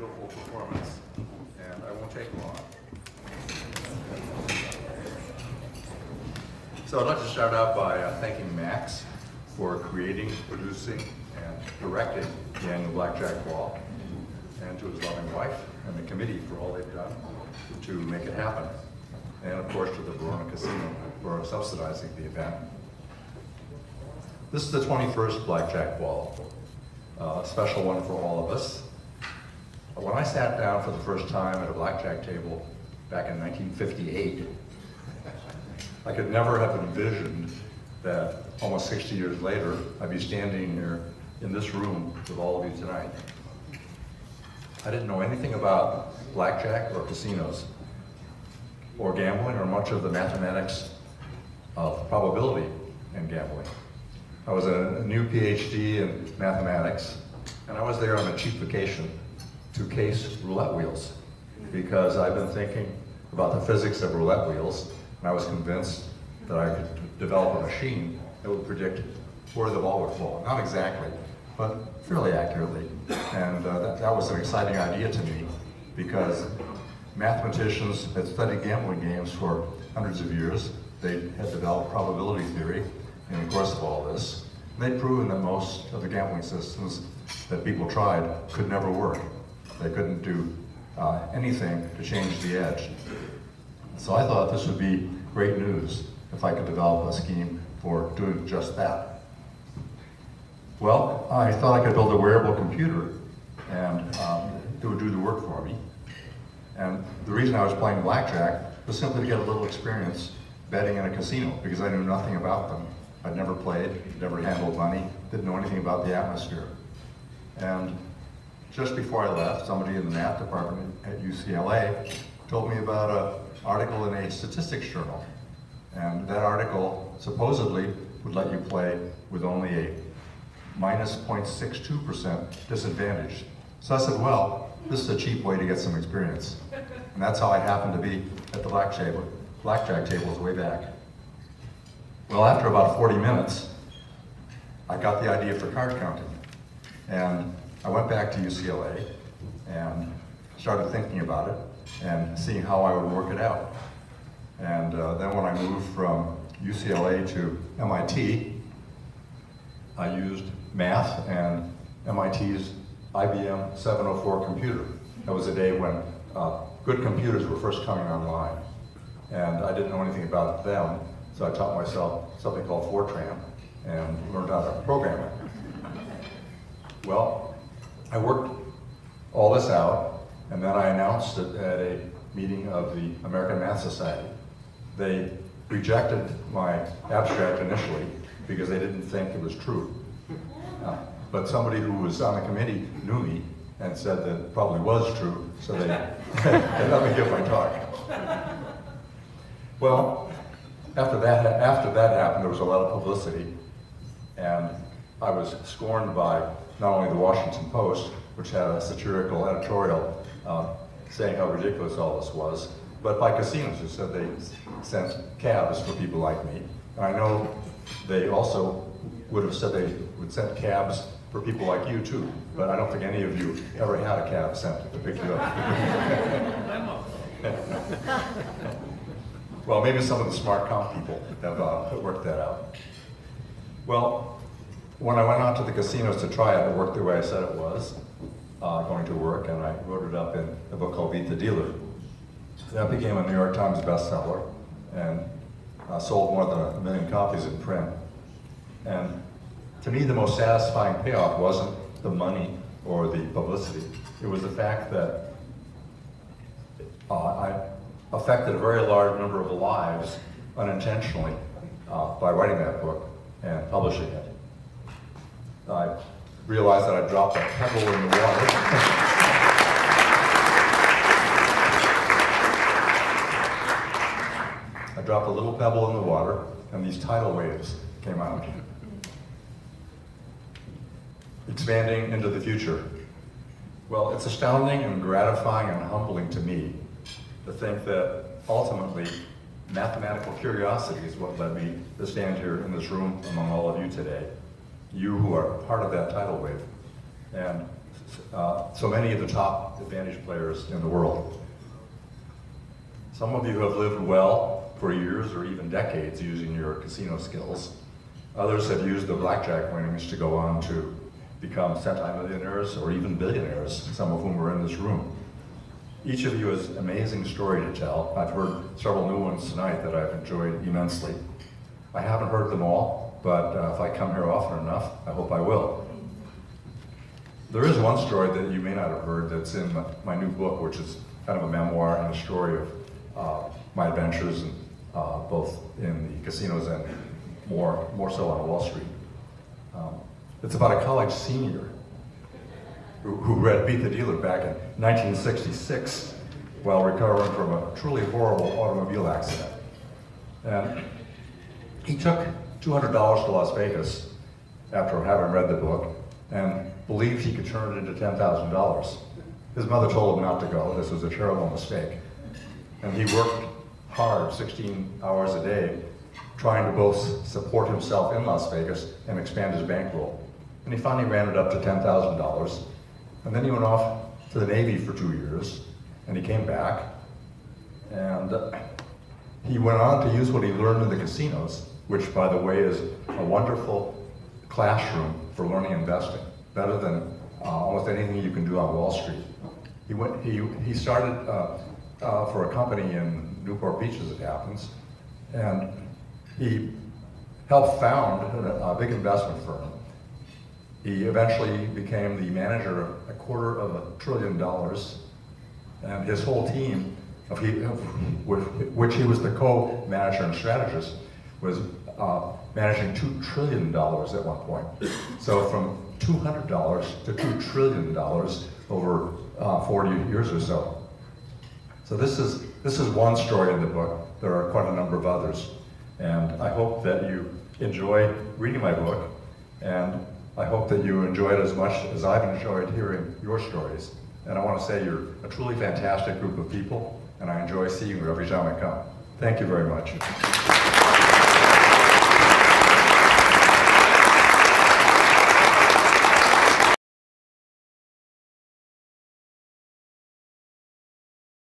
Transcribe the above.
beautiful performance, and I won't take long. So I'd like to start out by thanking Max for creating, producing, and directing the annual BlackJack Ball, and to his loving wife and the committee for all they've done to make it happen. And of course to the Verona Casino for subsidizing the event. This is the 21st BlackJack Ball, a special one for all of us. When I sat down for the first time at a blackjack table back in 1958, I could never have envisioned that almost 60 years later, I'd be standing here in this room with all of you tonight. I didn't know anything about blackjack or casinos, or gambling, or much of the mathematics of probability in gambling. I was a new PhD in mathematics, and I was there on a cheap vacation to case roulette wheels, because I've been thinking about the physics of roulette wheels, and I was convinced that I could develop a machine that would predict where the ball would fall. Not exactly, but fairly accurately. And that was an exciting idea to me, because mathematicians had studied gambling games for hundreds of years. They had developed probability theory in the course of all this. They'd proven that most of the gambling systems that people tried could never work. They couldn't do anything to change the edge. So I thought this would be great news if I could develop a scheme for doing just that. Well, I thought I could build a wearable computer and it would do the work for me. And the reason I was playing blackjack was simply to get a little experience betting in a casino, because I knew nothing about them. I'd never played, never handled money, didn't know anything about the atmosphere. And just before I left, somebody in the math department at UCLA told me about an article in a statistics journal. And that article supposedly would let you play with only a minus 0.62% disadvantage. So I said, well, this is a cheap way to get some experience. And that's how I happened to be at the blackjack tables way back. Well, after about 40 minutes, I got the idea for card counting. And I went back to UCLA and started thinking about it and seeing how I would work it out. And then when I moved from UCLA to MIT, I used math and MIT's IBM 704 computer. That was a day when good computers were first coming online. And I didn't know anything about them, so I taught myself something called Fortran and learned how to program it. Well, I worked all this out, and then I announced it at a meeting of the American Math Society. They rejected my abstract initially because they didn't think it was true. But somebody who was on the committee knew me and said that it probably was true, so they let me give my talk. Well, after that happened, there was a lot of publicity, and I was scorned by not only the Washington Post, which had a satirical editorial saying how ridiculous all this was, but by casinos who said they sent cabs for people like me. And I know they also would have said they would send cabs for people like you too, but I don't think any of you ever had a cab sent to pick you up. Well, maybe some of the smart comp people have worked that out. Well, when I went out to the casinos to try it, it worked the way I said it was going to work, and I wrote it up in a book called Beat the Dealer. That became a New York Times bestseller and sold more than 1 million copies in print. And to me, the most satisfying payoff wasn't the money or the publicity. It was the fact that I affected a very large number of lives unintentionally by writing that book and publishing it. I realized that I dropped a pebble in the water. I dropped a little pebble in the water, and these tidal waves came out. Expanding into the future. Well, it's astounding and gratifying and humbling to me to think that ultimately mathematical curiosity is what led me to stand here in this room among all of you today. You who are part of that tidal wave. And so many of the top advantage players in the world. Some of you have lived well for years or even decades using your casino skills. Others have used the BlackJack winnings to go on to become centimillionaires or even billionaires, some of whom are in this room. Each of you has an amazing story to tell. I've heard several new ones tonight that I've enjoyed immensely. I haven't heard them all, but if I come here often enough, I hope I will. There is one story that you may not have heard that's in my new book, which is kind of a memoir and a story of my adventures, and, both in the casinos and more so on Wall Street. It's about a college senior who read Beat the Dealer back in 1966 while recovering from a truly horrible automobile accident. And he took $200 to Las Vegas after having read the book and believed he could turn it into $10,000. His mother told him not to go. This was a terrible mistake. And he worked hard, 16 hours a day, trying to both support himself in Las Vegas and expand his bankroll. And he finally ran it up to $10,000. And then he went off to the Navy for 2 years, and he came back, and he went on to use what he learned in the casinos, which, by the way, is a wonderful classroom for learning investing, better than almost anything you can do on Wall Street. He started for a company in Newport Beach, as it happens, and he helped found a big investment firm. He eventually became the manager of $250 billion, and his whole team, which he was the co-manager and strategist, was managing $2 trillion at one point. So from $200 to $2 trillion over 40 years or so. So this is one story in the book. There are quite a number of others, and I hope that you enjoy reading my book, and I hope that you enjoy it as much as I've enjoyed hearing your stories. And I want to say you're a truly fantastic group of people, and I enjoy seeing you every time I come. Thank you very much.